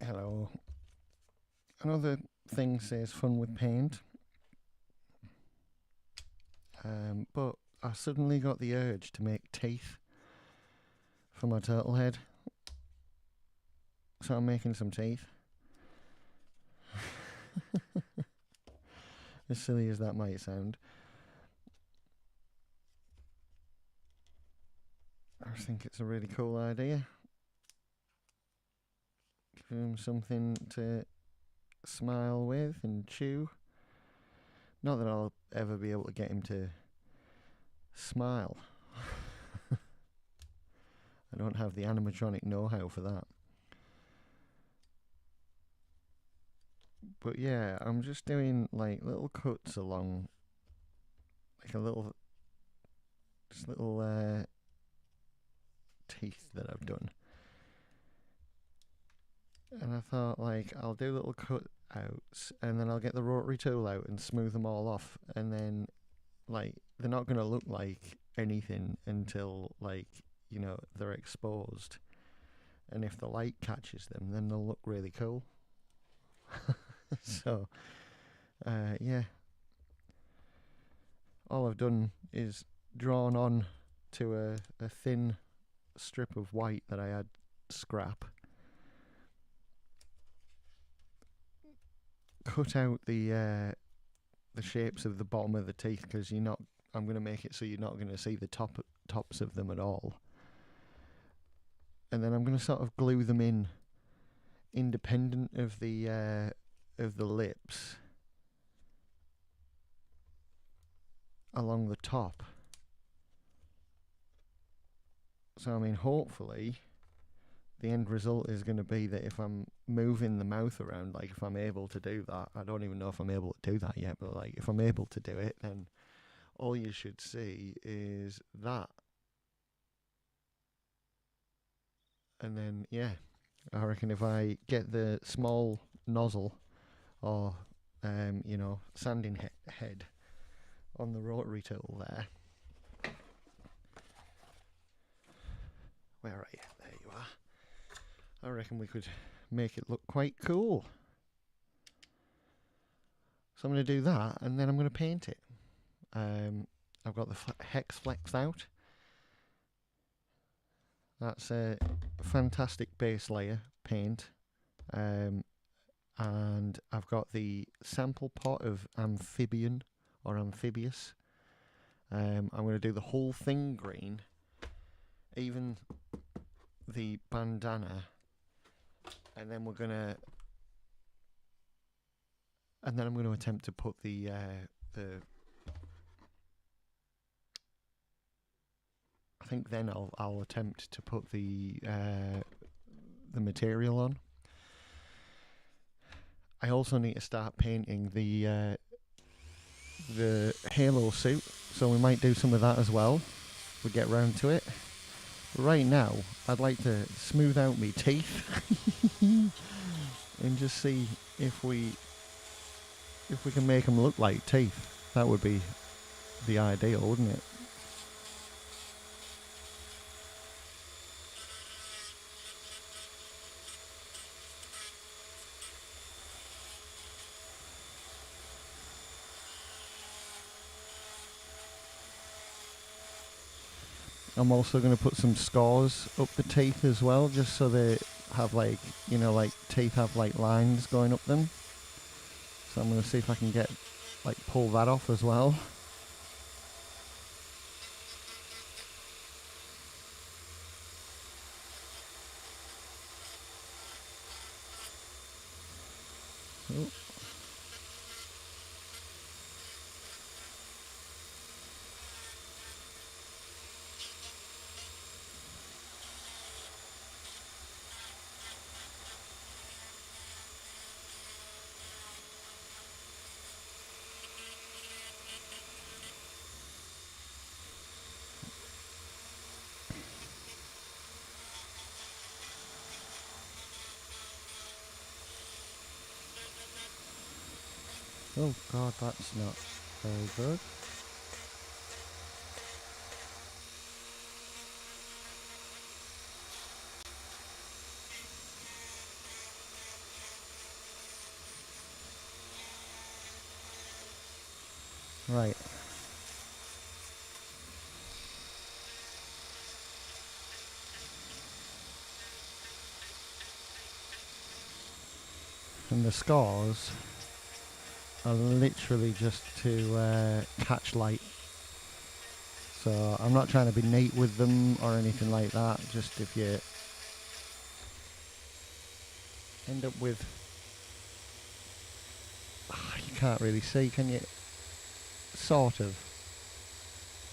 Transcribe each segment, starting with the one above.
Hello. Another thing says fun with paint. But I suddenly got the urge to make teeth for my turtle head. So I'm making some teeth. As silly as that might sound. I think it's a really cool idea. Give him something to smile with and chew. Not that I'll ever be able to get him to smile. I don't have the animatronic know-how for that. But yeah, I'm just doing like little cuts along, like just little teeth that I've done. And I thought, like, I'll do little cutouts, and then I'll get the rotary tool out and smooth them all off, and then, like, they're not going to look like anything until, like, you know, they're exposed. And if the light catches them, then they'll look really cool. So, yeah. All I've done is drawn on to a thin strip of white that I had scrap. Cut out the shapes of the bottom of the teeth, because I'm going to make it so you're not going to see the tops of them at all. And then I'm going to sort of glue them in independent of the lips along the top. So I mean, hopefully the end result is going to be that if I'm moving the mouth around, like if I'm able to do that, I don't even know if I'm able to do that yet, but like if I'm able to do it, then all you should see is that. And then, yeah, I reckon if I get the small nozzle or, sanding head on the rotary tool there. Where are you? There you are. I reckon we could make it look quite cool. So I'm going to do that, and then I'm going to paint it. I've got the Hexflex out. That's a fantastic base layer paint. And I've got the sample pot of amphibian or amphibious. I'm going to do the whole thing green, even the bandana, and then I'm going to attempt to put the I think then I'll attempt to put the material on. I also need to start painting the halo suit, so we might do some of that as well. We'll get round to it. But right now, I'd like to smooth out my teeth and just see if we can make them look like teeth. That would be the ideal, wouldn't it? I'm also going to put some scores up the teeth as well, just so they have like teeth have like lines going up them. So I'm going to see if I can pull that off as well. Oh. Oh god, that's not very good. Right. And the scores are literally just to catch light. So I'm not trying to be neat with them or anything like that. Just if you end up with... you can't really see, can you? Sort of.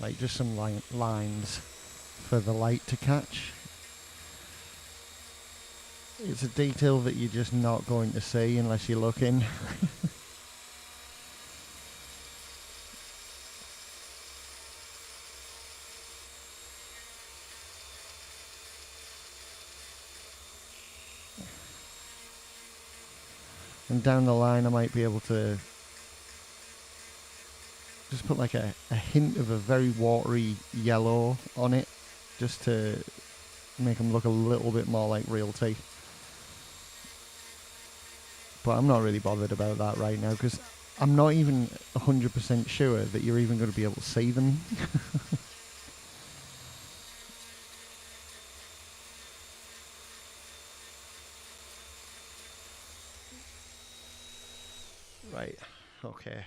Like just some lines for the light to catch. It's a detail that you're just not going to see unless you're looking. And down the line I might be able to just put like a hint of a very watery yellow on it, just to make them look a little bit more like real teeth. But I'm not really bothered about that right now because I'm not even 100% sure that you're even going to be able to see them. Right, okay.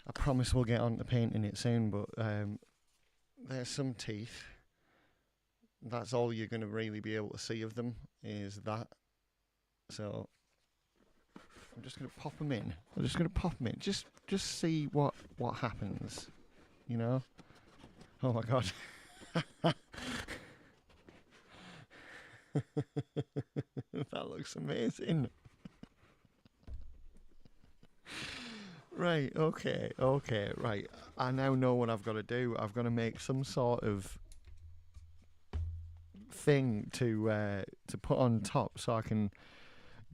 I promise we'll get on to painting it soon, but there's some teeth. That's all you're going to really be able to see of them, is that. So I'm just going to pop them in. I'm just going to pop them in. Just see what happens, you know? Oh my god. That looks amazing. Right, okay, right. I now know what I've got to do. I've got to make some sort of thing to put on top so I can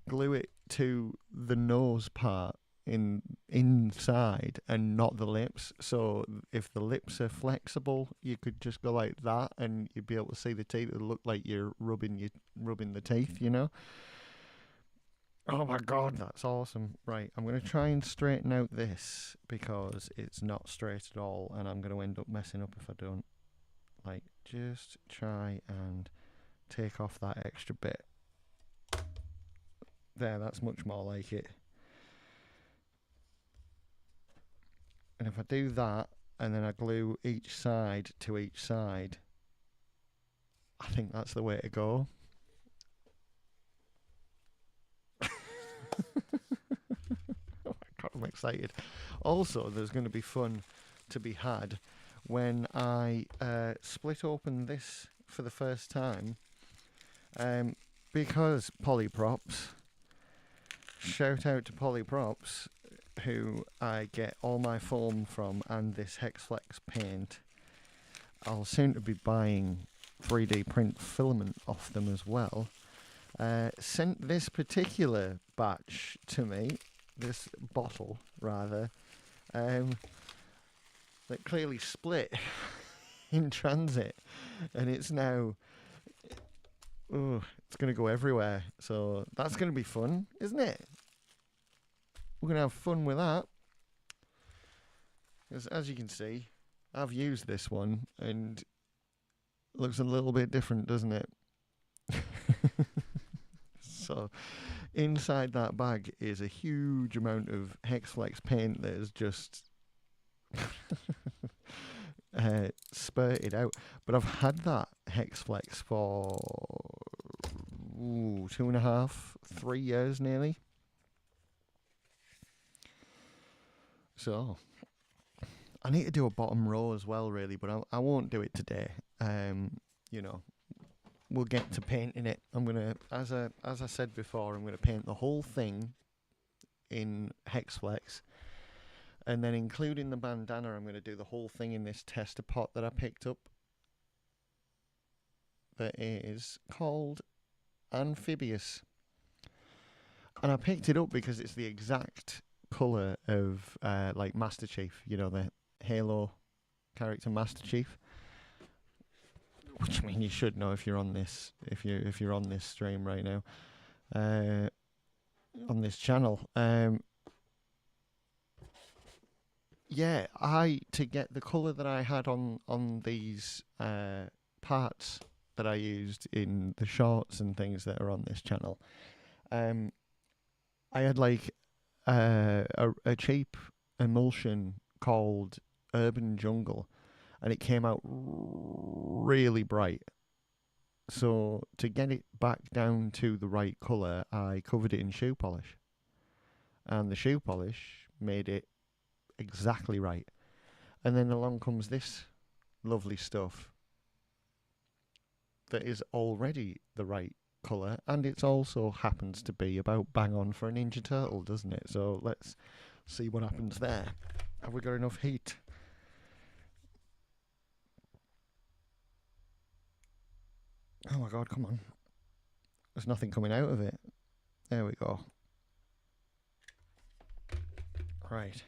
glue it to the nose part inside and not the lips. So if the lips are flexible, you could just go like that and you'd be able to see the teeth. It'll look like you're rubbing the teeth, you know? Oh my god, that's awesome. Right, I'm going to try and straighten out this because it's not straight at all and I'm going to end up messing up if I don't. Like, just try and take off that extra bit. There, that's much more like it. And if I do that and then I glue each side to each side, I think that's the way to go. Oh my god, I'm excited. Also, there's going to be fun to be had when I split open this for the first time, because Polyprops, shout out to Polyprops, who I get all my foam from, and this Hexflex paint. I'll soon to be buying 3D print filament off them as well. Sent this particular batch to me, this bottle rather, that clearly split in transit, and it's now, it's going to go everywhere. So that's going to be fun, isn't it? We're going to have fun with that. As you can see, I've used this one and it looks a little bit different, doesn't it? So inside that bag is a huge amount of Hexflex paint that is just spurted out. But I've had that Hexflex for 2.5, 3 years nearly. So I need to do a bottom row as well, really, but I won't do it today. You know, we'll get to painting it. I'm gonna, as I said before, I'm gonna paint the whole thing in Hexflex, and then including the bandana, I'm gonna do the whole thing in this tester pot that I picked up. That is called Amphibious, and I picked it up because it's the exact colour of like Master Chief, you know, the Halo character Master Chief. Which, I mean, you should know if you're on this, if you're on this stream right now, on this channel. yeah, to get the colour that I had on these parts that I used in the shorts and things that are on this channel, um, I had like a cheap emulsion called Urban Jungle, and it came out really bright. So to get it back down to the right colour, I covered it in shoe polish, and the shoe polish made it exactly right. And then along comes this lovely stuff that is already the right colour, and it also happens to be about bang on for a Ninja Turtle, doesn't it? So let's see what happens there. Have we got enough heat? Oh my god, come on. There's nothing coming out of it. There we go. Right.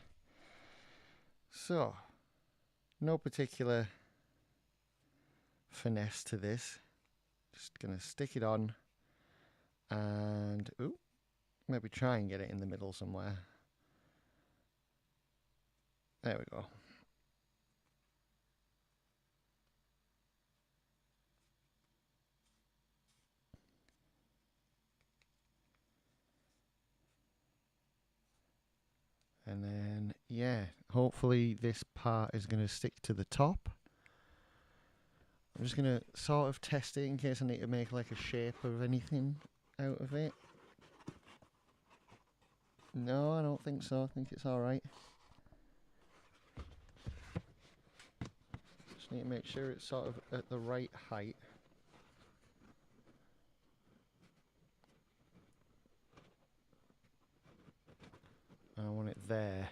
So, no particular finesse to this. Just gonna stick it on and maybe try and get it in the middle somewhere. There we go. And then, yeah, hopefully this part is going to stick to the top. I'm just going to sort of test it in case I need to make like a shape of anything out of it. No, I don't think so. I think it's alright. Just need to make sure it's sort of at the right height. And I want it there.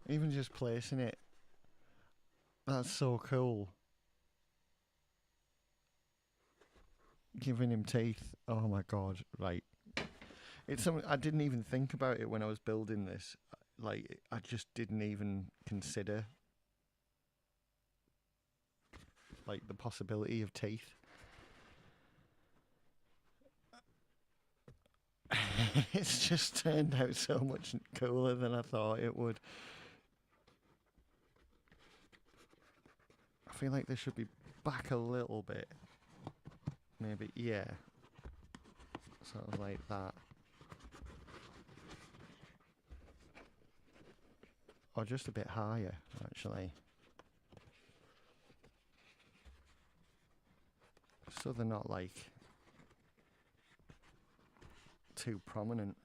Even just placing it, that's so cool. Giving him teeth. Oh my god, right. It's something I didn't even think about it when I was building this. Like, I just didn't even consider like the possibility of teeth. It's just turned out so much cooler than I thought it would. I feel like they should be back a little bit. Maybe, yeah. Sort of like that. Or just a bit higher, actually. So they're not like too prominent.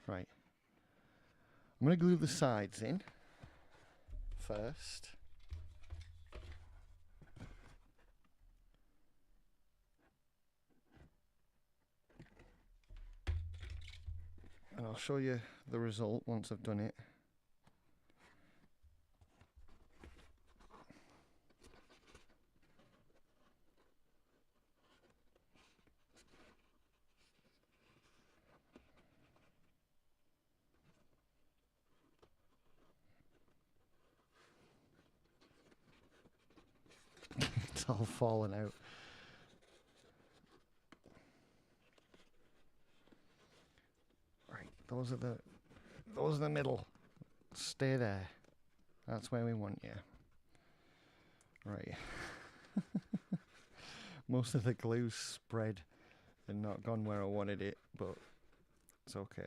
Right. I'm going to glue the sides in first. And I'll show you the result once I've done it. It's all fallen out. Right, those are the middle. Stay there. That's where we want you. Right. Most of the glue's spread and not gone where I wanted it, but it's okay.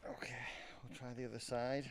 Okay, we'll try the other side.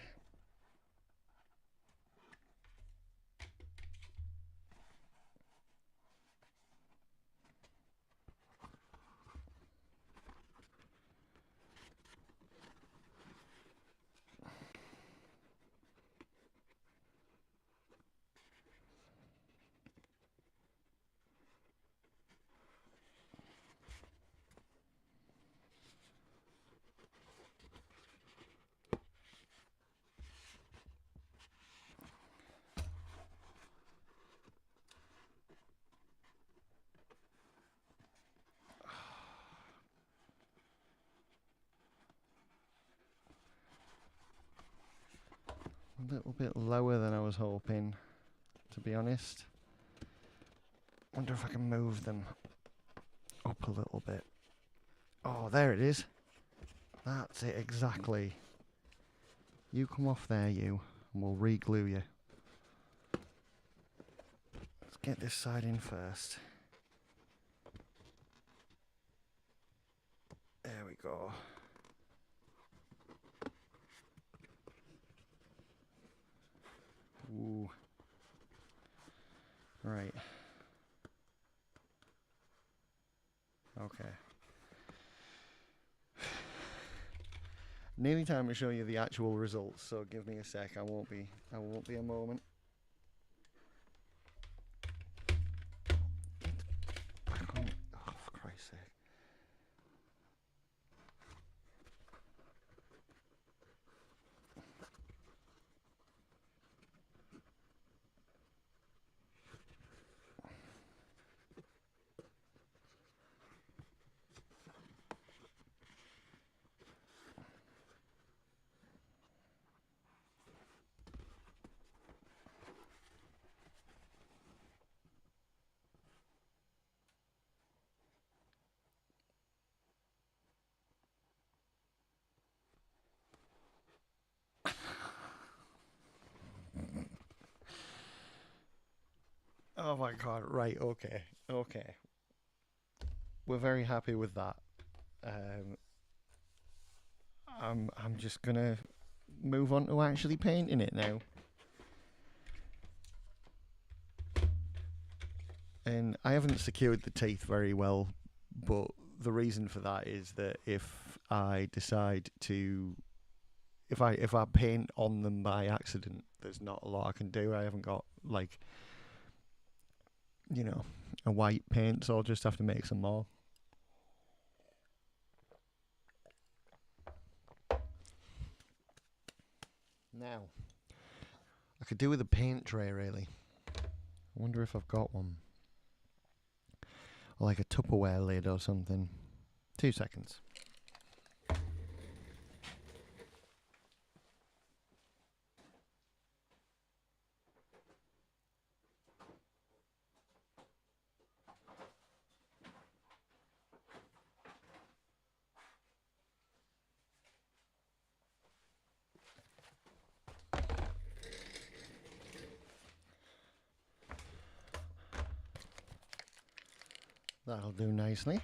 A little bit lower than I was hoping, to be honest. Wonder if I can move them up a little bit. Oh, there it is. That's it exactly. You come off there, you, and we'll re-glue you. Let's get this side in first. There we go. Ooh. Right. Okay. Nearly time to show you the actual results, so give me a sec. I won't be a moment. Back on. Oh, for Christ's sake. Oh my god, right, okay. Okay. We're very happy with that. Um, I'm just gonna move on to actually painting it now. And I haven't secured the teeth very well, but the reason for that is that if I decide to if I paint on them by accident, there's not a lot I can do. I haven't got like a white paint, so I'll just have to make some more. Now, I could do with a paint tray really. I wonder if I've got one. Or like a Tupperware lid or something. 2 seconds. That'll do nicely.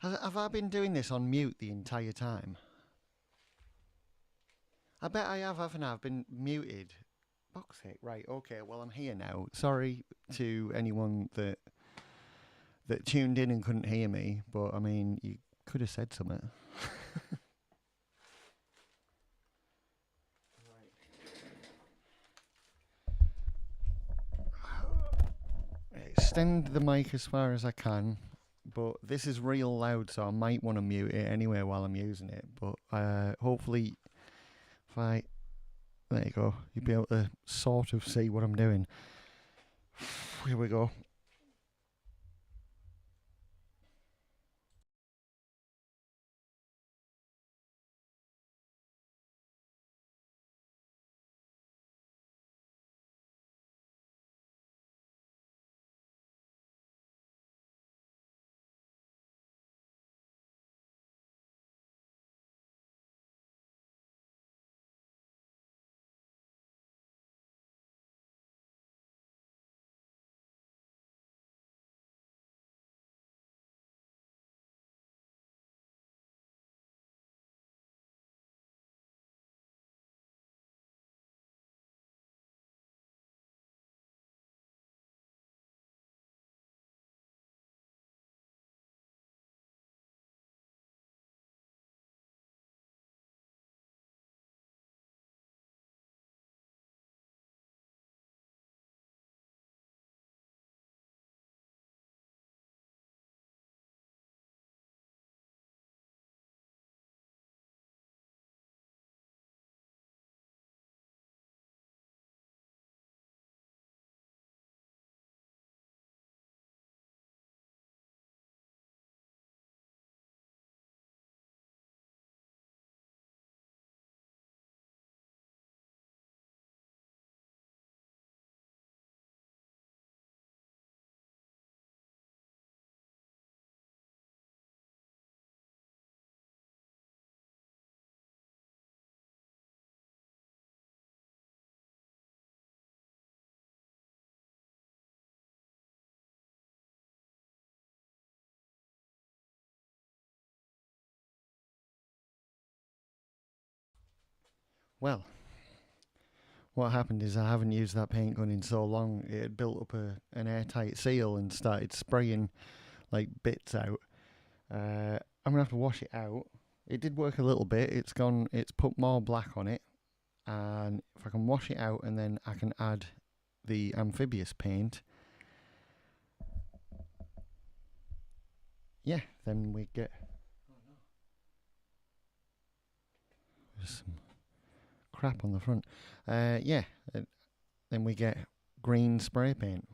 Have I been doing this on mute the entire time? I bet I have, haven't I? I've been muted. Box it. Right, okay, well, I'm here now. Sorry to anyone that tuned in and couldn't hear me, but I mean, you could have said something. Extend the mic as far as I can, but this is real loud, so I might want to mute it anyway while I'm using it. But hopefully, if I there you go, you'll be able to sort of see what I'm doing. Here we go. Well, what happened is I haven't used that paint gun in so long. It had built up an airtight seal and started spraying like bits out. I'm gonna have to wash it out. It did work a little bit. It's gone. It's put more black on it, and if I can wash it out and then I can add the amphibious paint, yeah, then we get. There's some crap on the front. Yeah, then we get green spray paint,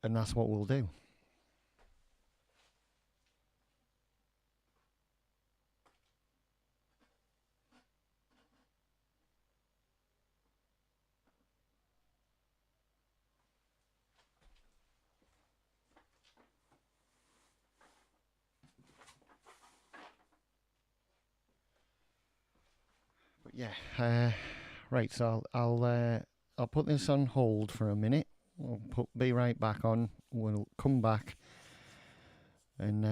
and that's what we'll do. But yeah, right. So I'll put this on hold for a minute. Be right back on. We'll come back and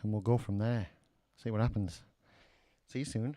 we'll go from there. See what happens. See you soon.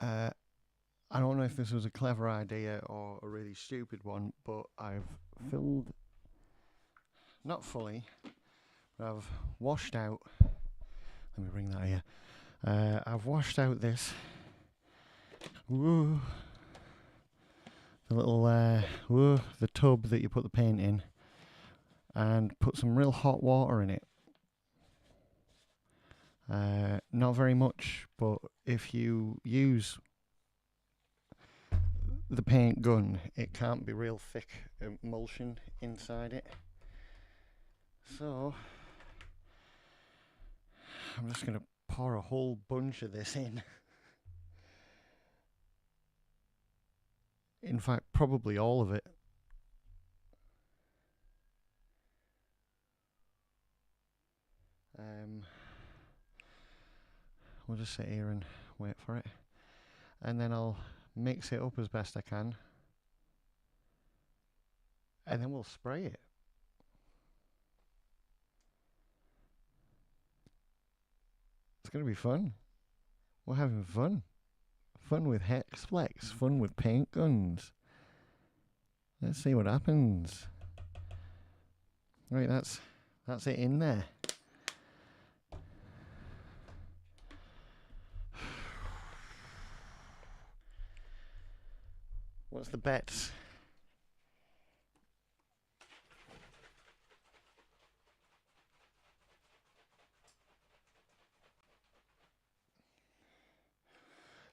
I don't know if this was a clever idea or a really stupid one, but I've filled, not fully, but I've washed out. Let me bring that here. I've washed out this. Woo. The little, the tub that you put the paint in, and put some real hot water in it. Not very much, but if you use the paint gun, it can't be real thick emulsion inside it. So I'm just going to pour a whole bunch of this in. In fact, probably all of it. We'll just sit here and wait for it. And then I'll mix it up as best I can. And then we'll spray it. It's going to be fun. We're having fun. Fun with Hexflex. Fun with paint guns. Let's see what happens. Right, that's it in there. What's the bet?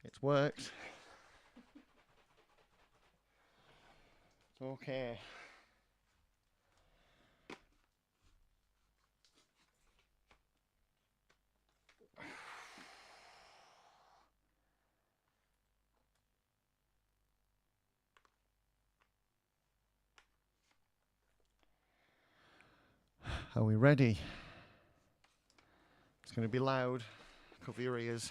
It's worked. It's okay. Are we ready? It's going to be loud. Cover your ears.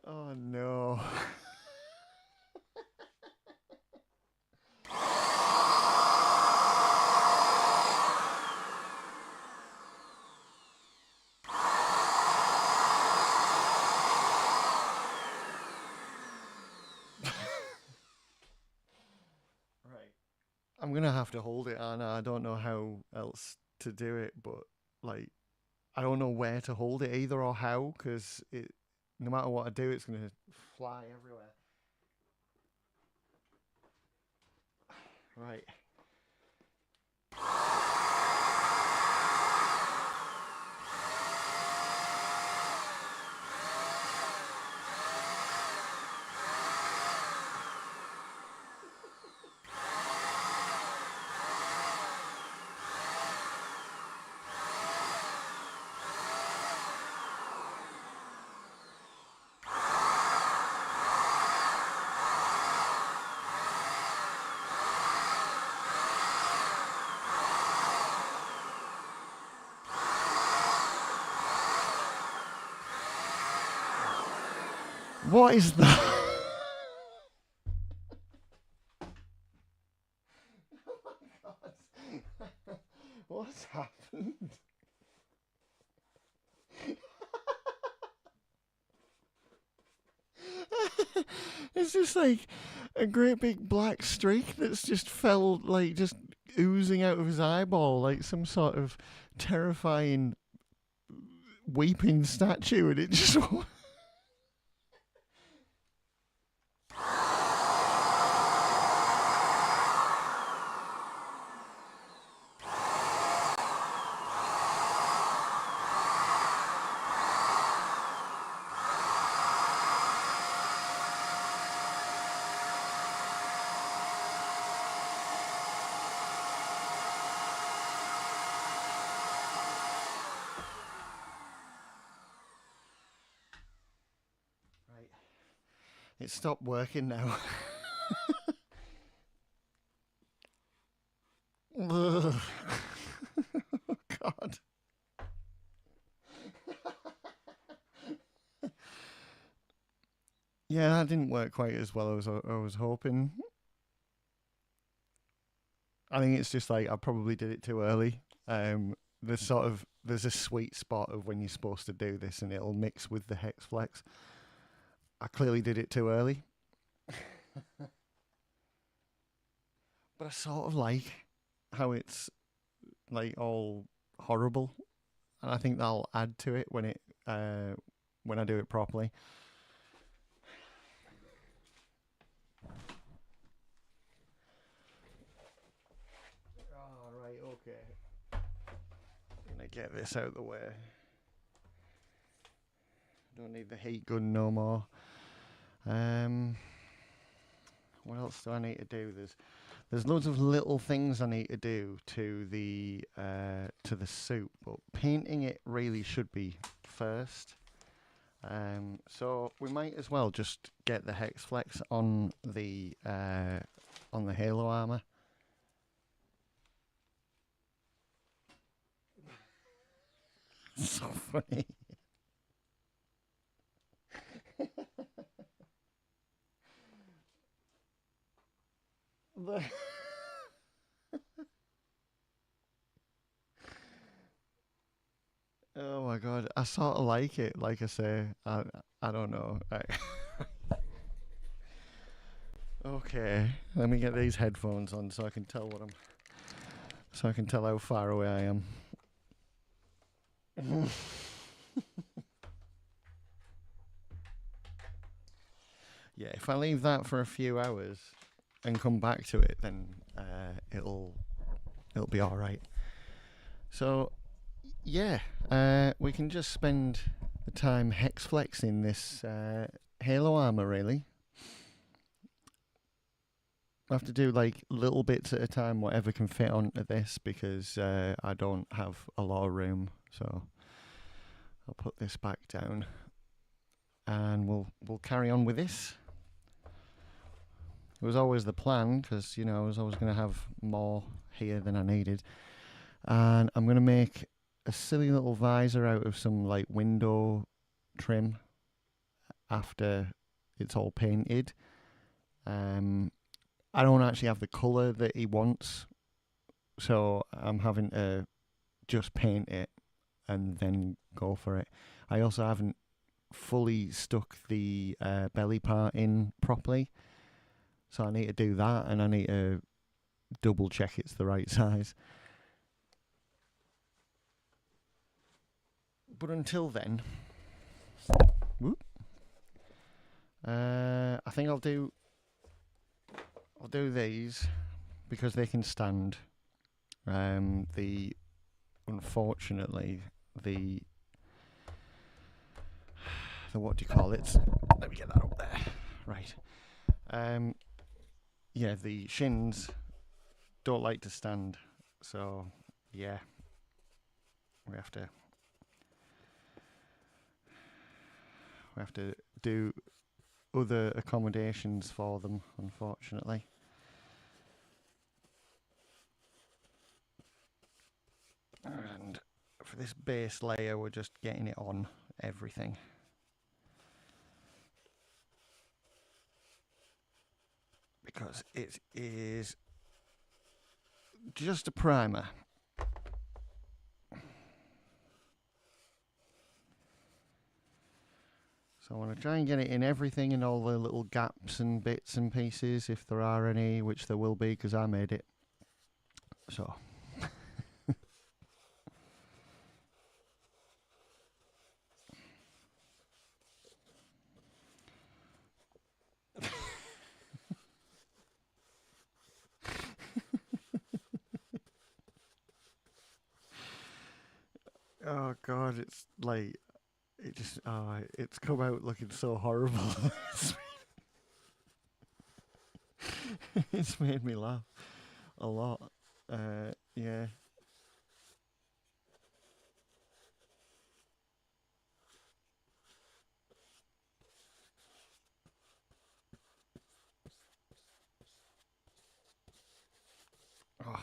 Oh no. I'm gonna have to hold it, Anna. I don't know how else to do it, but like, I don't know where to hold it either or how, because it, no matter what I do, it's gonna fly everywhere. Right. What is that? Oh my god. What's happened? It's just like a great big black streak that's just fell, like, just oozing out of his eyeball, like some sort of terrifying weeping statue, and it just. It stopped working now. Oh, God. Yeah, that didn't work quite as well as I was hoping. I think it's just like I probably did it too early. There's a sweet spot of when you're supposed to do this, and it'll mix with the Hexflex. I clearly did it too early, but I sort of like how it's like all horrible, and I think that'll add to it when I do it properly. Oh, right, okay. I'm gonna get this out of the way. Don't need the heat gun no more. What else do I need to do? There's loads of little things I need to do to the suit, but painting it really should be first. So we might as well just get the Hexflex on the Halo armor. So funny. Oh my god, I sort of like it. Like I say, I don't know. Okay, let me get these headphones on so I can tell so I can tell how far away I am. Yeah, if I leave that for a few hours and come back to it, then it'll be all right. So yeah, we can just spend the time hexflexing this Halo armor. Really, I have to do like little bits at a time, whatever can fit onto this, because I don't have a lot of room. So I'll put this back down, and we'll carry on with this. It was always the plan, because I was always going to have more here than I needed, and I'm going to make a silly little visor out of some like window trim after it's all painted. I don't actually have the colour that he wants, so I'm having to just paint it and then go for it. I also haven't fully stuck the belly part in properly, so I need to do that, and I need to double check it's the right size. But until then, whoop, I think I'll do these because they can stand. Unfortunately the what do you call it? Let me get that up there. Right. Yeah, the shins don't like to stand, so yeah, we have to do other accommodations for them, unfortunately. And for this base layer, we're just getting it on everything. Because it is just a primer. So I want to try and get it in everything, in all the little gaps and bits and pieces, if there are any, which there will be because I made it. So. Oh god, it's like it's come out looking so horrible. It's made me laugh a lot. Yeah. Oh.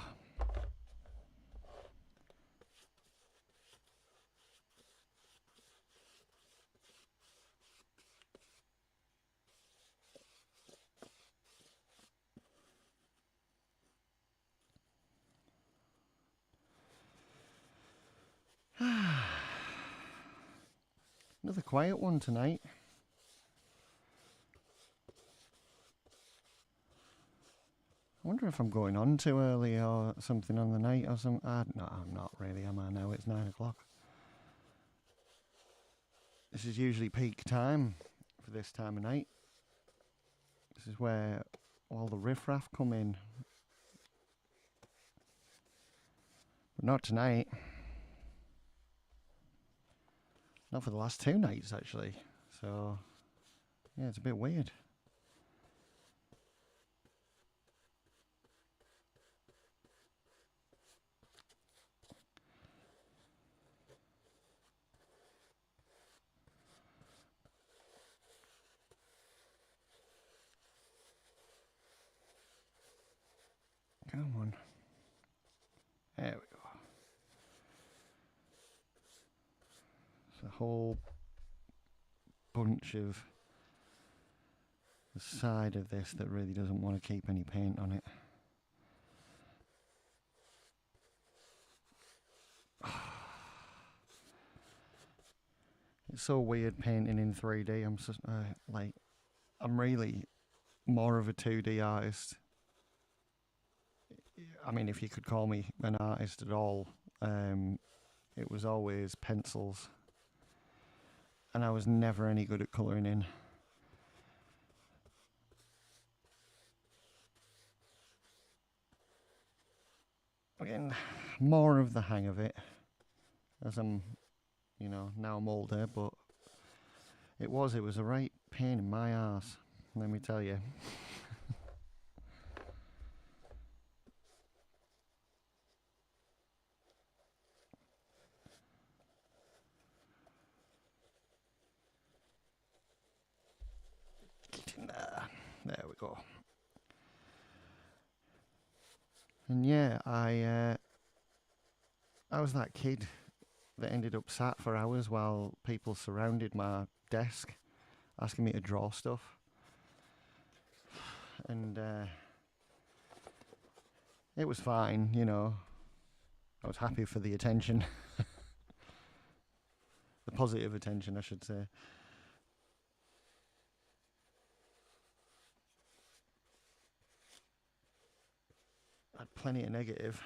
Another quiet one tonight. I wonder if I'm going on too early or something on the night or something. No, I'm not really, am I now? It's 9 o'clock. This is usually peak time for this time of night. This is where all the riffraff come in. But not tonight. Not for the last 2 nights, actually. So, yeah, it's a bit weird. Come on. There we go. It's a whole bunch of the side of this that really doesn't want to keep any paint on it. It's so weird painting in 3D. I'm just I'm really more of a 2D artist. I mean, if you could call me an artist at all, it was always pencils. And I was never any good at colouring in. I'm getting more of the hang of it as I'm, now I'm older, but it was a right pain in my arse, let me tell you. There we go. And yeah, I was that kid that ended up sat for hours while people surrounded my desk asking me to draw stuff. And it was fine, I was happy for the attention. The positive attention, I should say. Had plenty of negative.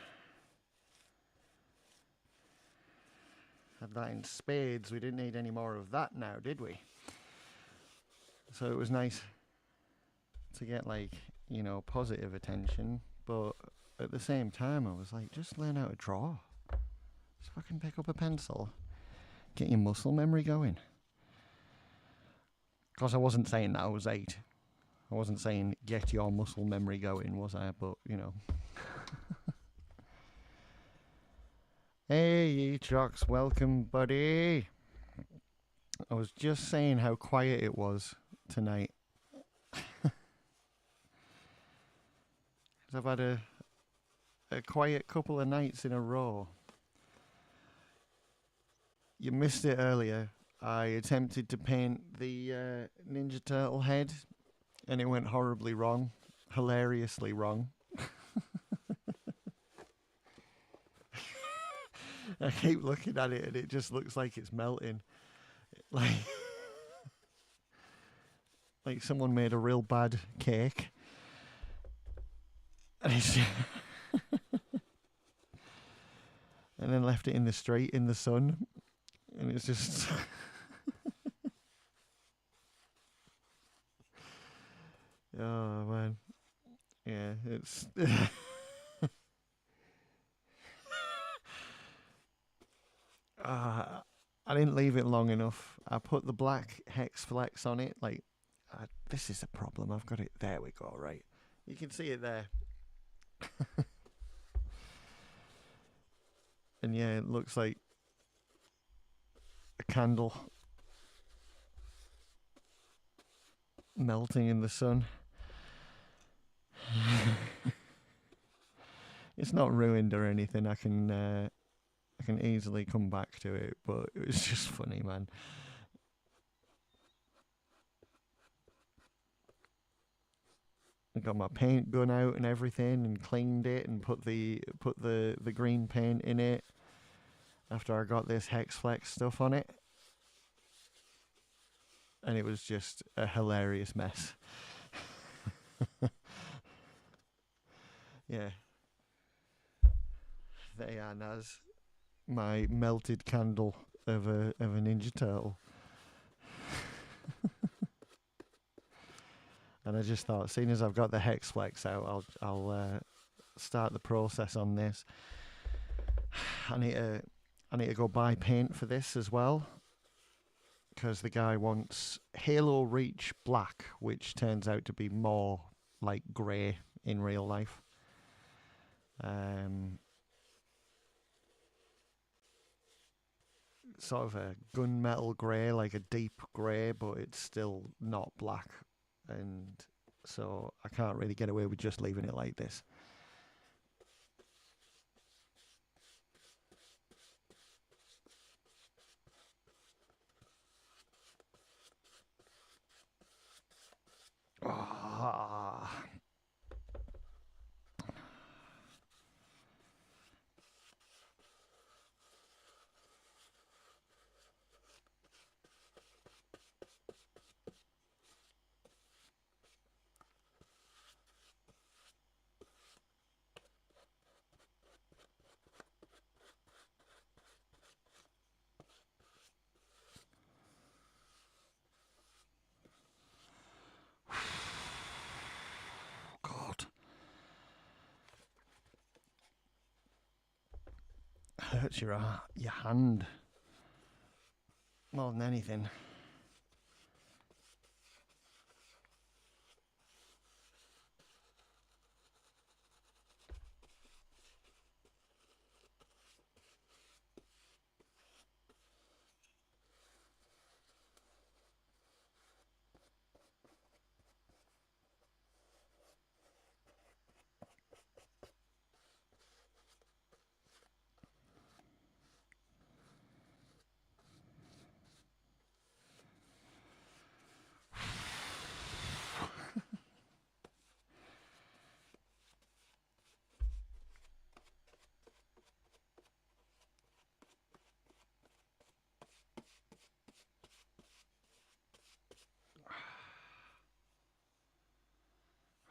Had that in spades. We didn't need any more of that now, did we? So it was nice to get positive attention, but at the same time I was like, just learn how to draw. Just fucking pick up a pencil. Get your muscle memory going. Of course, I wasn't saying that I was 8. I wasn't saying get your muscle memory going, was I? But, Hey, Trox, welcome, buddy. I was just saying how quiet it was tonight. I've had a quiet couple of nights in a row. You missed it earlier. I attempted to paint the Ninja Turtle head, and it went horribly wrong. Hilariously wrong. I keep looking at it and it just looks like it's melting. Like someone made a real bad cake. And it's and then left it in the street in the sun. And it's just oh man. Yeah, it's I didn't leave it long enough. I put the black Hexflex on it. This is a problem. I've got it. There we go. Right. You can see it there. And yeah, it looks like a candle melting in the sun. It's not ruined or anything. I can easily come back to it, but it was just funny, man. I got my paint gun out and everything, and cleaned it, and put the green paint in it. After I got this Hexflex stuff on it, and it was just a hilarious mess. Yeah, there you are, Naz. My melted candle of a Ninja Turtle. And I just thought, seeing as I've got the Hexflex out, I'll start the process on this. I need to go buy paint for this as well, because the guy wants Halo Reach Black, which turns out to be more like grey in real life. Sort of a gunmetal grey, like a deep grey, but it's still not black. And so I can't really get away with just leaving it like this. Ah. God. Hurts your hand more than anything.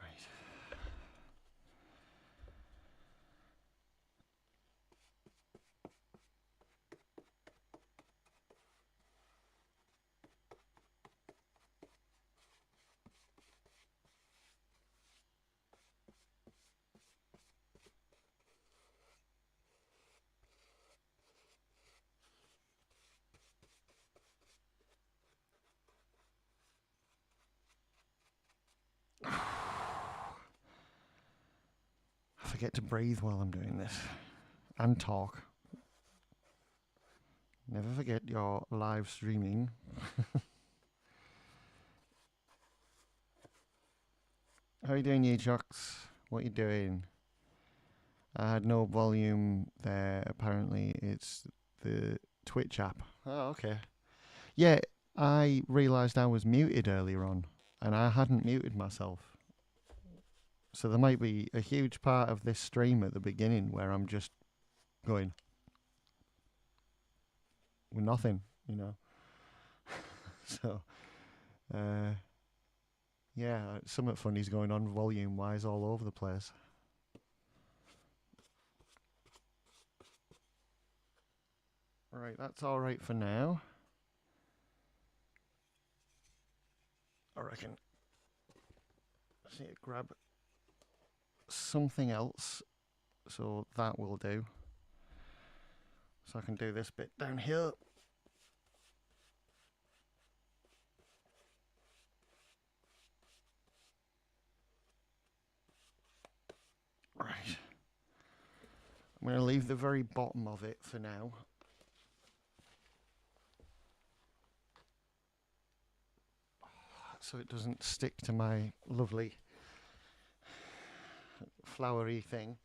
Right. I forget to breathe while I'm doing this and talk. Never forget you're live streaming. How you doing, you chucks? What you doing? I had no volume there. Apparently, it's the Twitch app. Oh, okay. Yeah, I realised I was muted earlier on, and I hadn't muted myself. So there might be a huge part of this stream at the beginning where I'm just going with nothing, you know. So, yeah, something funny's going on volume-wise all over the place. Right, that's all right for now. I reckon. Just need to grab something else, so that will do. So I can do this bit down here. Right. I'm going to leave the very bottom of it for now. So it doesn't stick to my lovely flowery thing.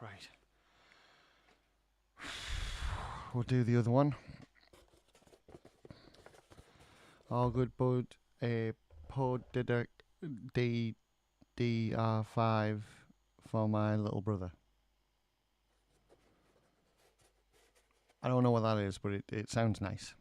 Right. We'll do the other one. All good, bud. Pod DDR5 for my little brother. I don't know what that is, but it sounds nice.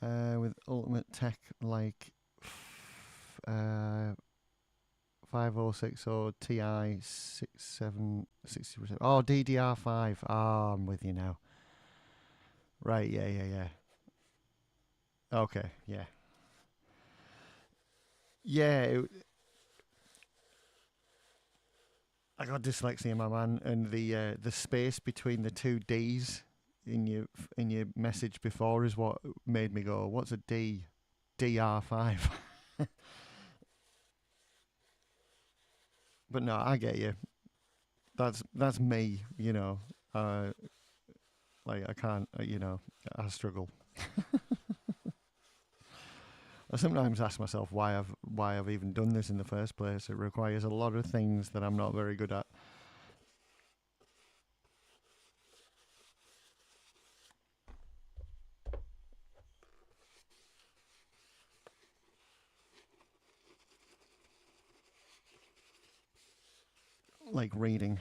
With ultimate tech like 5060 Ti 6760%. Oh, DDR5. Oh, I'm with you now. Right, yeah. Okay, yeah. Yeah, I got dyslexia, my man, and the space between the two D's in your message before is what made me go, "What's a D? DR5." But no, I get you. That's me, you know. Uh, like I can't, I struggle. I sometimes ask myself why I've even done this in the first place. It requires a lot of things that I'm not very good at. Like reading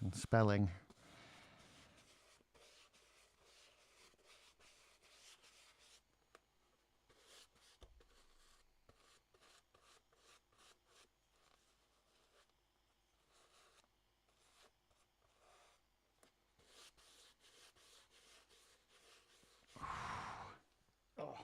and spelling. Oh.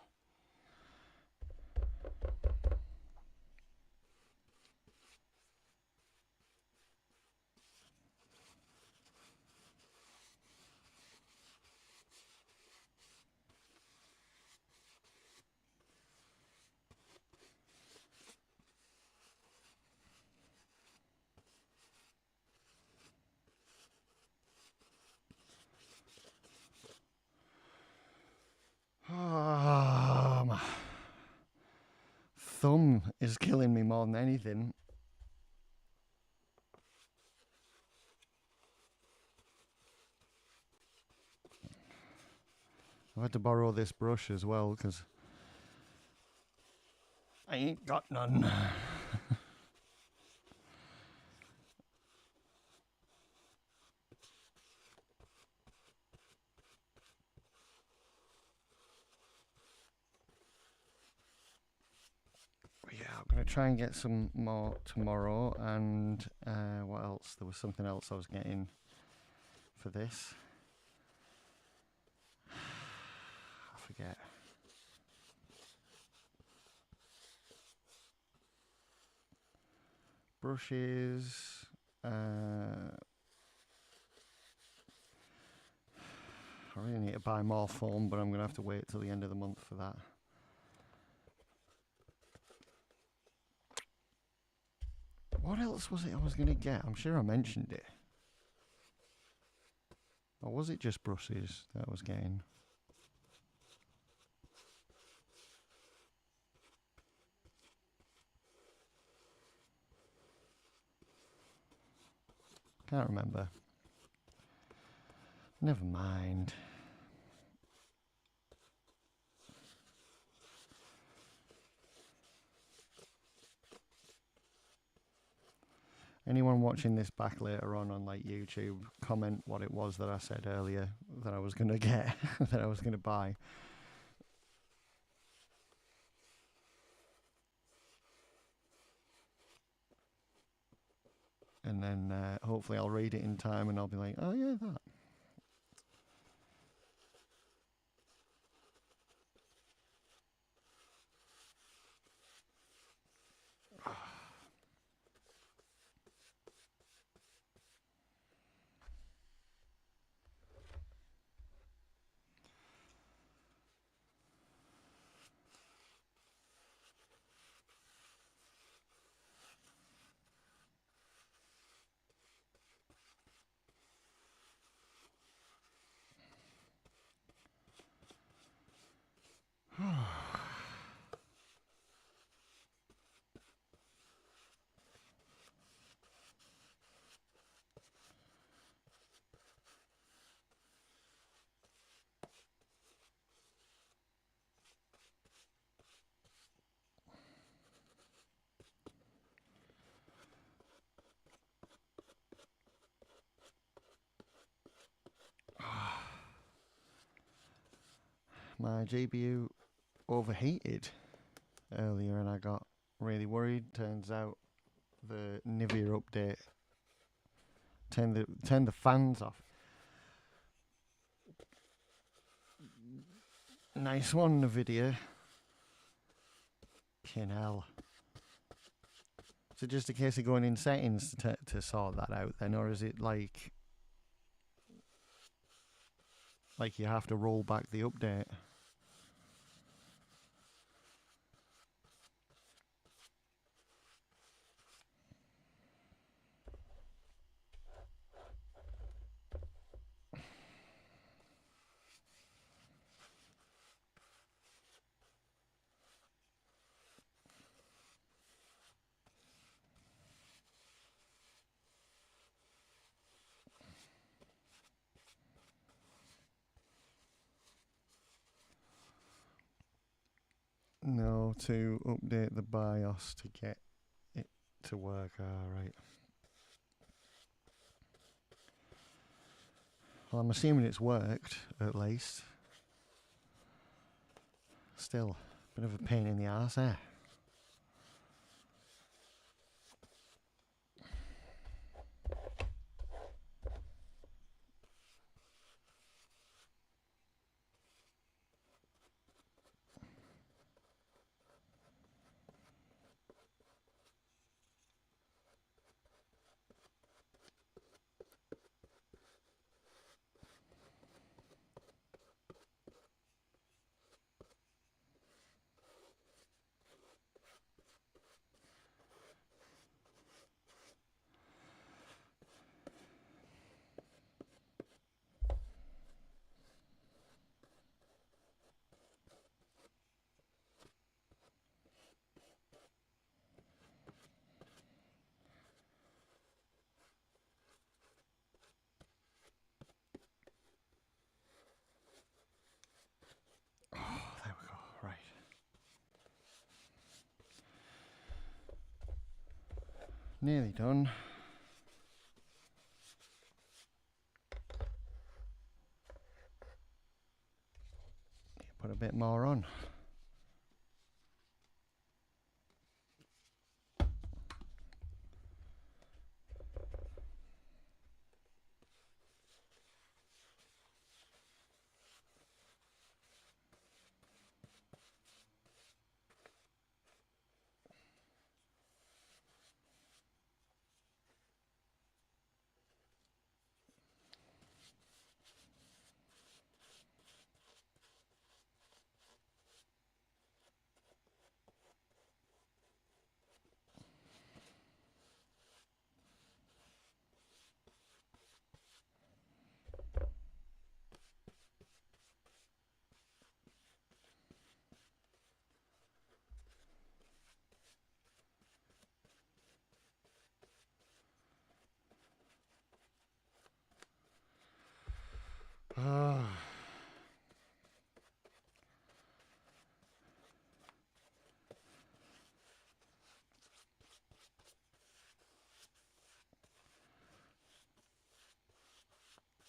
Oh, my thumb is killing me more than anything. I've had to borrow this brush as well because I ain't got none. Yeah, I'm gonna try and get some more tomorrow. And what else? There was something else I was getting for this. I forget. Brushes. I really need to buy more foam, but I'm going to have to wait till the end of the month for that. What else was it I was going to get? I'm sure I mentioned it. Or was it just brushes that I was getting? Can't remember. Never mind. Anyone watching this back later on like YouTube, comment what it was that I said earlier that I was going to get, that I was going to buy. And then hopefully I'll read it in time and I'll be like, oh yeah, that. my GPU overheated earlier and I got really worried. Turns out the Nivea update turned the fans off. Nice one, Nvidia. Fucking hell. So just a case of going in settings to sort that out then, or is it like you have to roll back the update? No, to update the BIOS to get it to work. Right. Well, I'm assuming it's worked, at least. Still, a bit of a pain in the arse, eh? Oh, there we go. Right. Nearly done. Put a bit more on.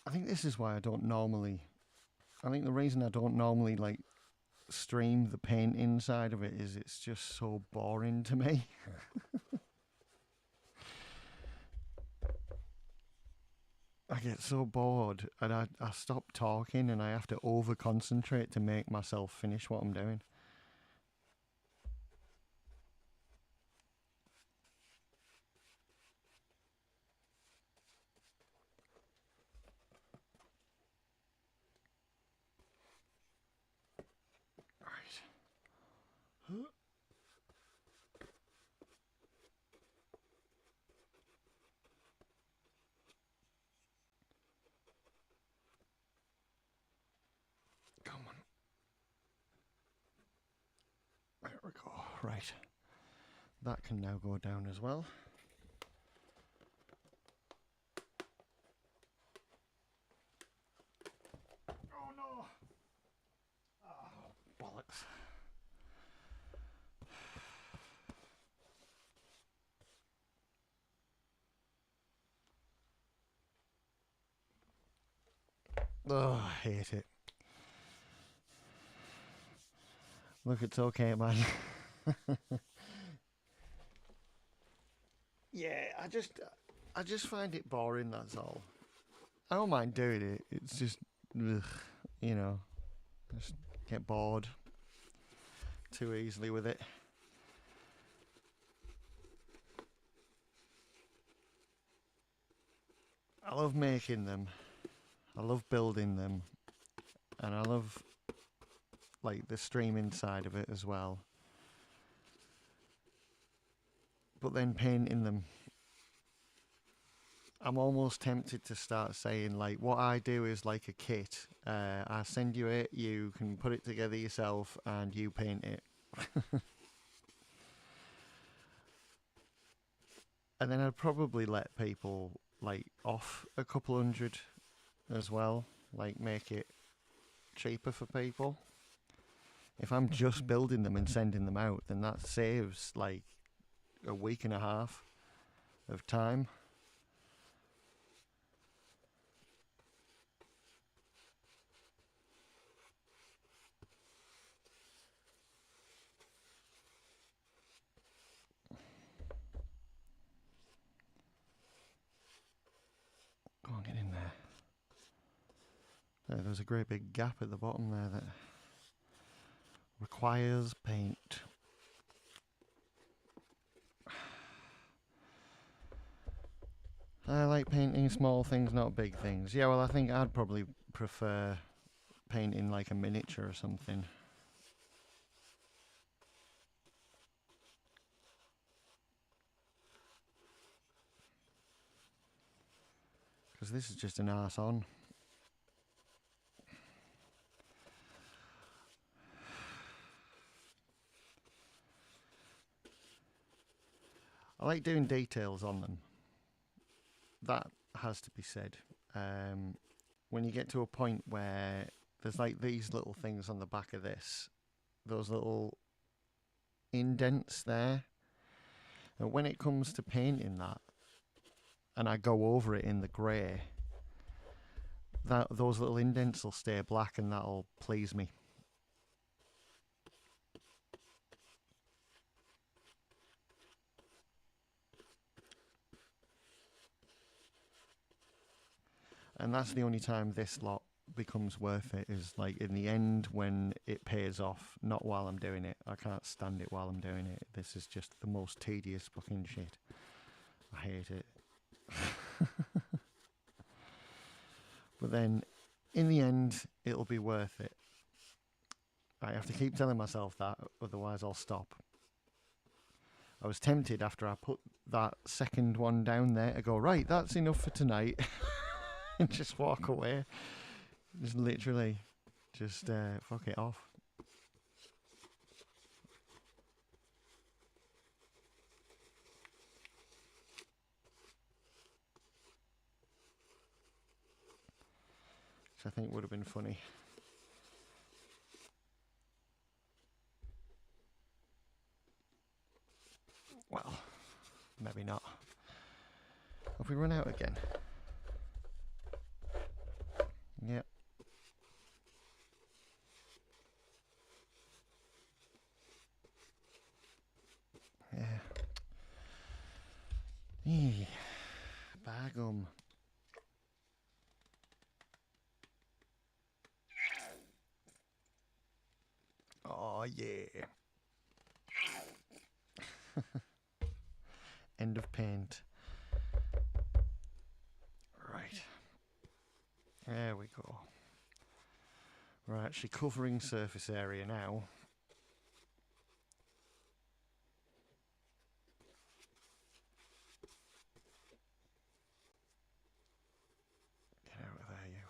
I think this is why I don't normally. I think the reason I don't normally like stream the paint inside of it is it's just so boring to me. I get so bored and I stop talking and I have to over concentrate to make myself finish what I'm doing. Right. Come on. There we go. Right. That can now go down as well. Oh no! Oh, bollocks. Oh, I hate it. Look, it's okay, man. Yeah, I just find it boring. That's all. I don't mind doing it. It's just, ugh, you know, just get bored too easily with it. I love making them. I love building them, and I love like the streaming side of it as well. But then painting them, I'm almost tempted to start saying like what I do is like a kit. I send you it, you can put it together yourself, and you paint it. And then I'd probably let people like off a couple hundred as well, like make it cheaper for people. If I'm just building them and sending them out, then that saves like a week and a half of time. Go on, get in there. There's a great big gap at the bottom there that requires paint. I like painting small things, not big things. Yeah, well, I think I'd probably prefer painting like a miniature or something. Because this is just an arse on. I like doing details on them. That has to be said. When you get to a point where there's like these little things on the back of this, those little indents there, and when it comes to painting that, and I go over it in the grey, that those little indents will stay black, and that'll please me. And that's the only time this lot becomes worth it, is like in the end when it pays off, not while I'm doing it. I can't stand it while I'm doing it. This is just the most tedious fucking shit. I hate it. But then in the end it'll be worth it. I have to keep telling myself that, otherwise I'll stop. I was tempted after I put that second one down there to go, right, that's enough for tonight, and just walk away. Just literally, just fuck it off. Which I think would have been funny. Well, maybe not. Have we run out again? Yep. Yeah. Eee. Bagum. Oh yeah. End of paint. Right. There we go. We're actually covering surface area now. Get out of there, you.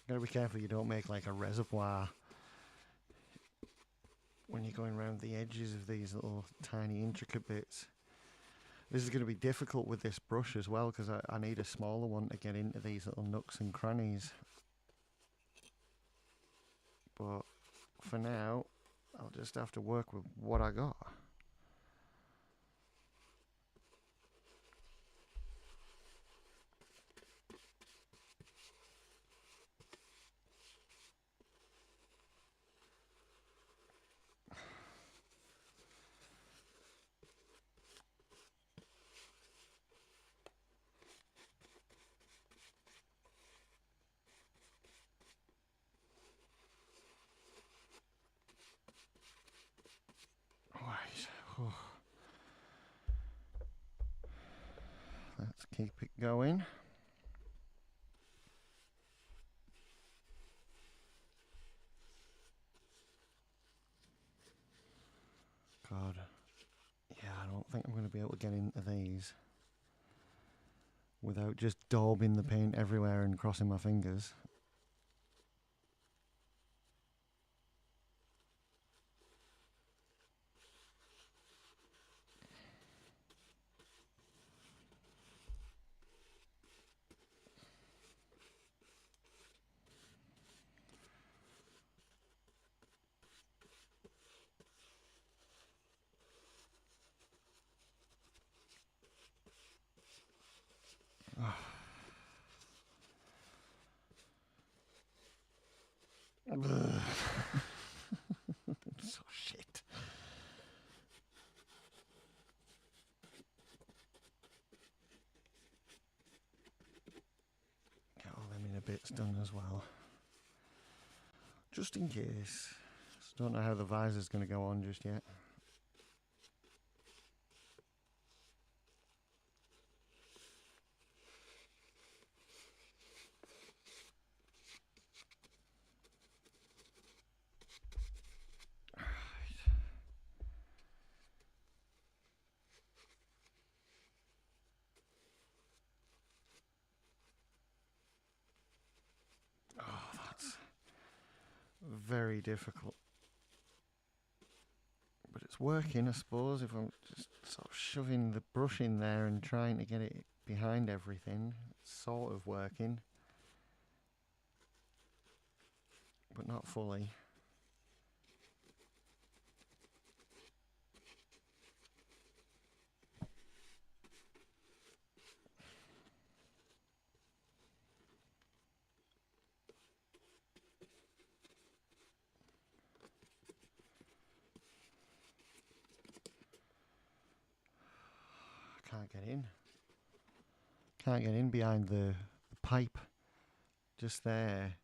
Gotta be careful you don't make like a reservoir when you're going around the edges of these little tiny intricate bits. This is going to be difficult with this brush as well, because I need a smaller one to get into these little nooks and crannies. But for now, I'll just have to work with what I got. Let's keep it going. God. Yeah, I don't think I'm going to be able to get into these without just daubing the paint everywhere and crossing my fingers. So shit. Get all them inner bits done as well. Just in case. Just don't know how the visor's going to go on just yet. Very difficult. But it's working, I suppose, if I'm just sort of shoving the brush in there and trying to get it behind everything. It's sort of working. But not fully. Can't get in. Can't get in behind the pipe. Just there.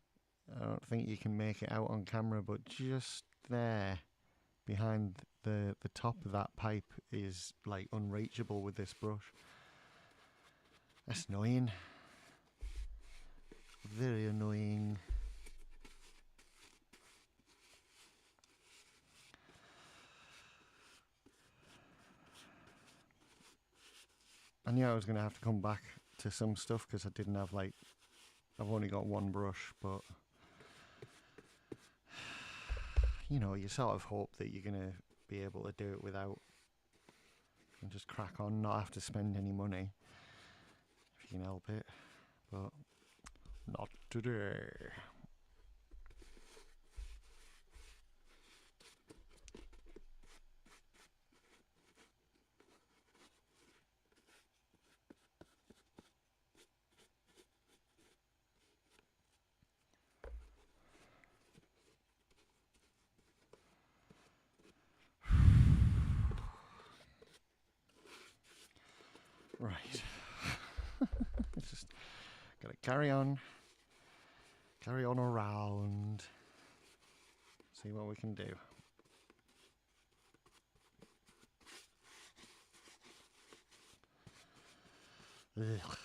I don't think you can make it out on camera, but just there behind the top of that pipe is like unreachable with this brush. That's annoying. Very annoying. I knew I was going to have to come back to some stuff because I didn't have like, I've only got one brush, but you know, you sort of hope that you're going to be able to do it without and just crack on, not have to spend any money if you can help it, but not today. Right. It's just gotta carry on around, see what we can do. Ugh.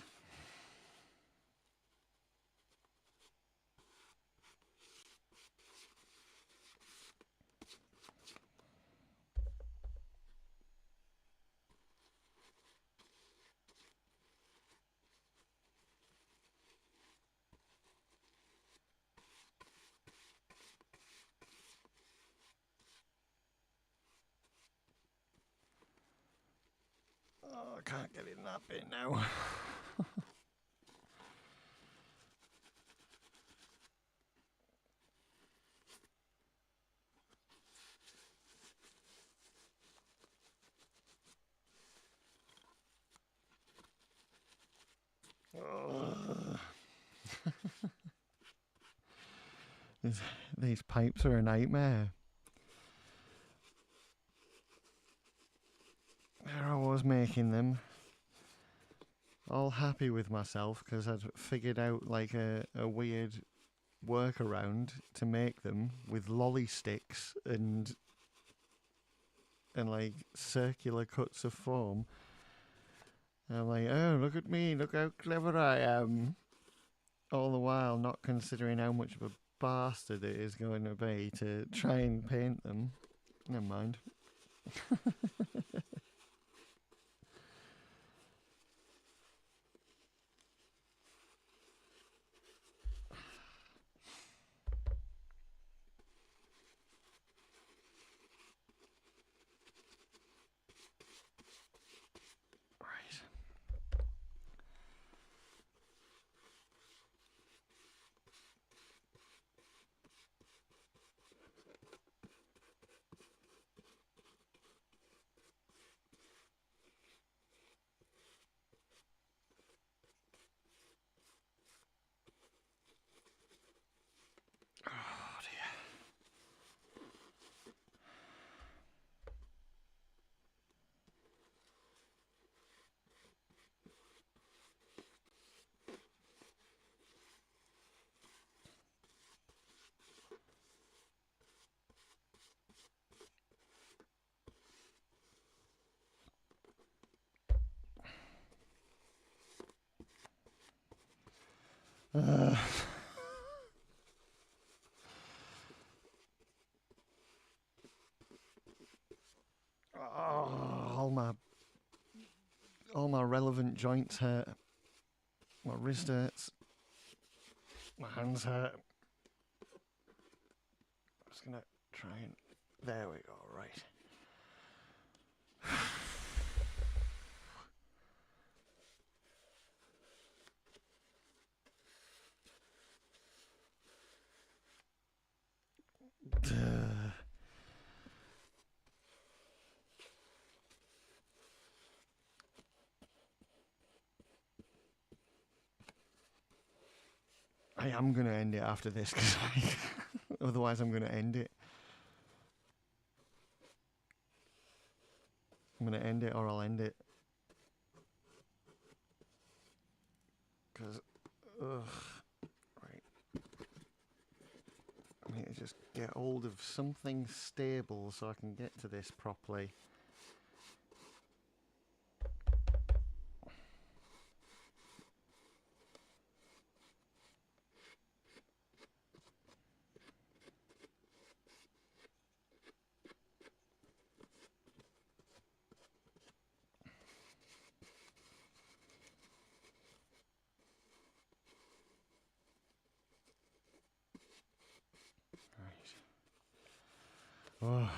Oh, I can't get in that bit now. These pipes are a nightmare. There I was making them, all happy with myself because I'd figured out like a weird workaround to make them with lolly sticks and like circular cuts of foam, I'm like, oh, look at me, look how clever I am. All the while not considering how much of a bastard it is going to be to try and paint them. Never mind. Right. Oh dear. Uh, oh, all my relevant joints hurt. My wrist hurts. My hands hurt. I'm just gonna try and. There we go. Right. I am gonna end it after this because otherwise I'm gonna end it. I'm gonna end it or I'll end it. Because, right. I need to just get hold of something stable so I can get to this properly. Oh.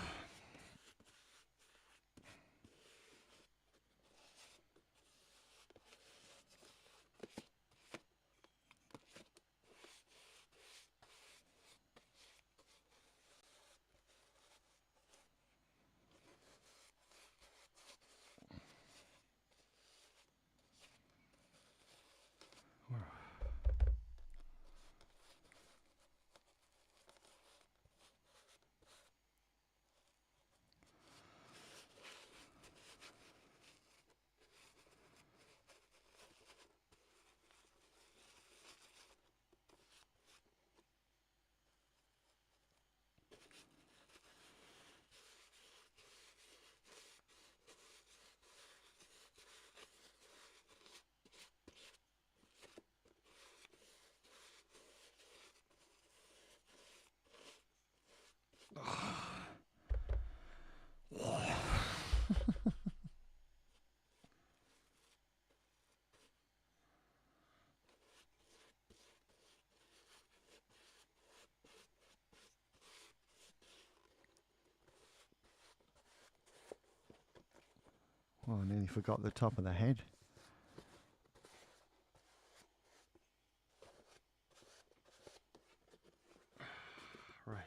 Oh, I nearly forgot the top of the head. Right.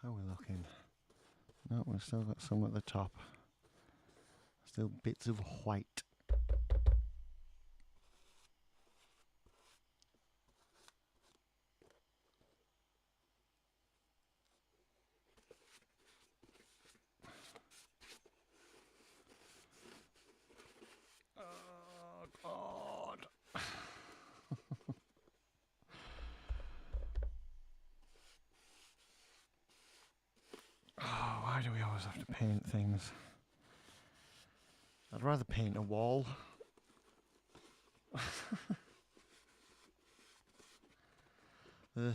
How are we looking? No, we've still got some at the top. Still bits of white. Oh, God. Oh, why do we always have to paint things? rather paint a wall. Ugh.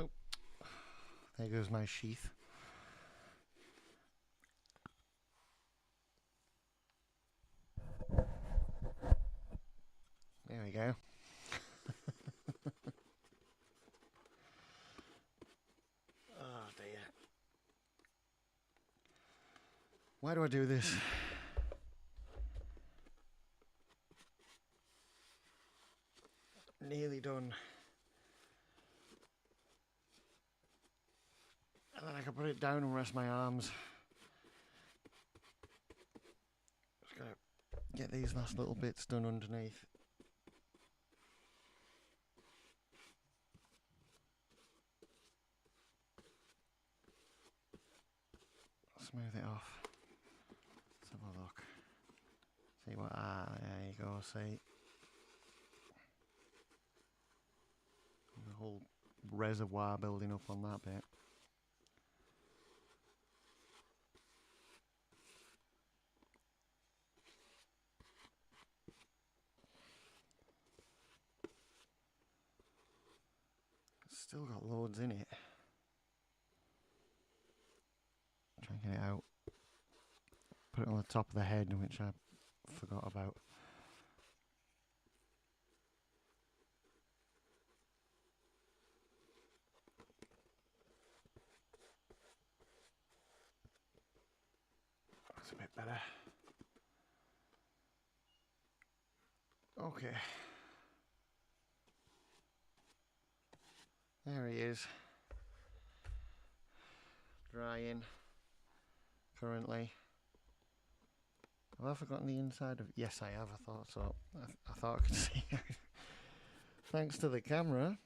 Oh, there goes my sheath. There we go. Oh dear. Why do I do this? Nearly done. And then I can put it down and rest my arms. Just gotta get these last little bits done underneath. Smooth it off. Let's have a look. See what, there you go, see. The whole reservoir building up on that bit. It's still got loads in it. Try and get it out. Put it on the top of the head, which I forgot about. That's a bit better. Okay. There he is. Drying. Currently. Have I forgotten the inside of it? Yes, I have. I thought so. I thought I could see it. Thanks to the camera.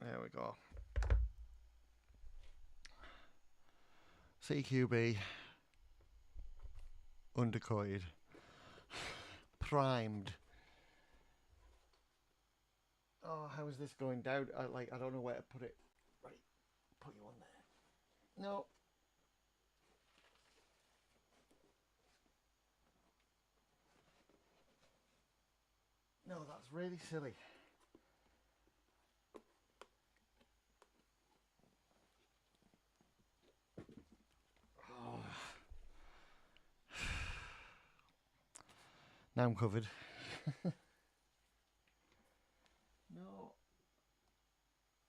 There we go. CQB. Undercoated. Primed. Oh, how is this going down? I don't know where to put it. Right, put you on there. No. No, that's really silly. Oh. Now I'm covered. No.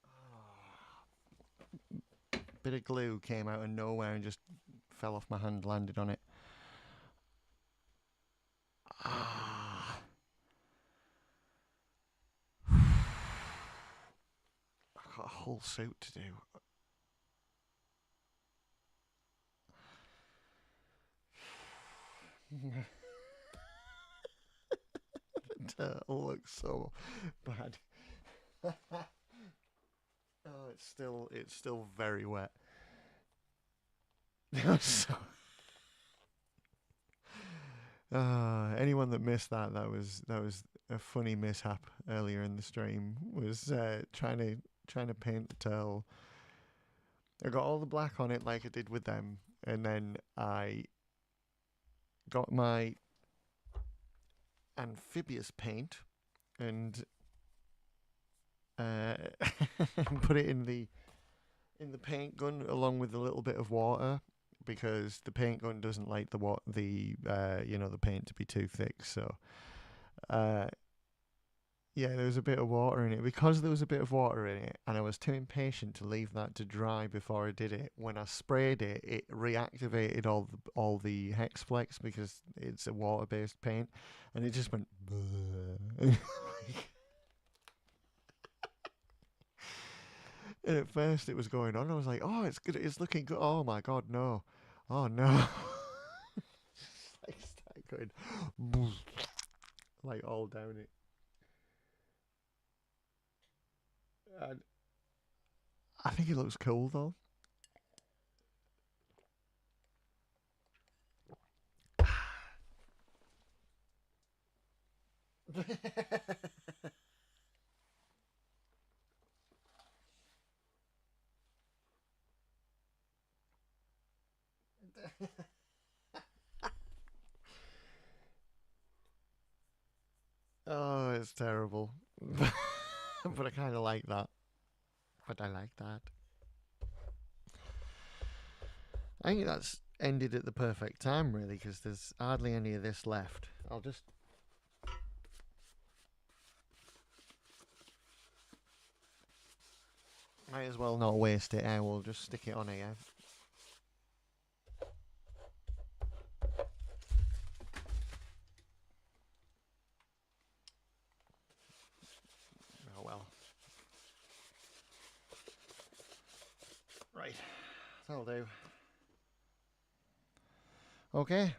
Oh. Bit of glue came out of nowhere and just fell off my hand, landed on it. Ah. I've got a whole suit to do. It looks so bad. Oh, it's still very wet. So, anyone that missed that was a funny mishap earlier in the stream. Was trying to paint the tail. I got all the black on it like I did with them, and then I got my amphibious paint and put it in the paint gun along with a little bit of water, because the paint gun doesn't like the paint to be too thick. So Yeah, there was a bit of water in it. Because there was a bit of water in it, and I was too impatient to leave that to dry before I did it. When I sprayed it, it reactivated all the Hexflex because it's a water-based paint, and it just went. And at first it was going on. I was like, "Oh, it's good. It's looking good." Oh my god, no! Oh no! Like start going like all down it. And I think it looks cool though. Oh, it's terrible. But I kind of like that. But I like that. I think that's ended at the perfect time, really, because there's hardly any of this left. I'll just. Might as well not waste it. I will just stick it on here. Oh well. Right. That'll do. Okay.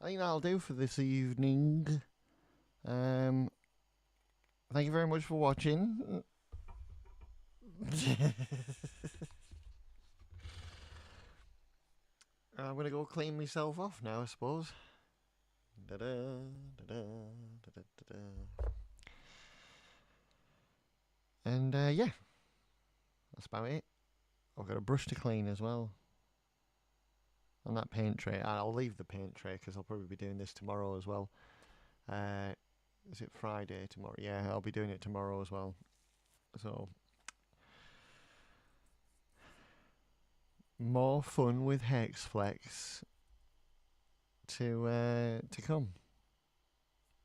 I think that'll do for this evening. Um, Thank you very much for watching. I'm gonna go clean myself off now, I suppose. Da-da, da-da, da-da, da-da. And yeah, that's about it. I've got a brush to clean as well. And that paint tray. I'll leave the paint tray because I'll probably be doing this tomorrow as well. Is it Friday tomorrow? Yeah, I'll be doing it tomorrow as well. So more fun with Hexflex to come.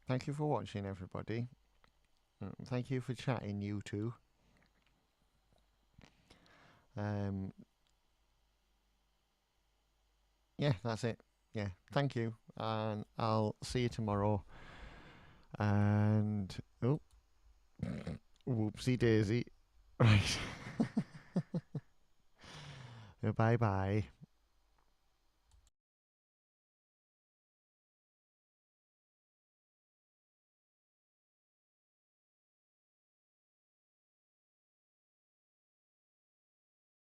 Thank you for watching, everybody. Thank you for chatting, you two. Um, yeah, that's it. Yeah, thank you, and I'll see you tomorrow. And oh, whoopsie daisy. Right. Bye bye.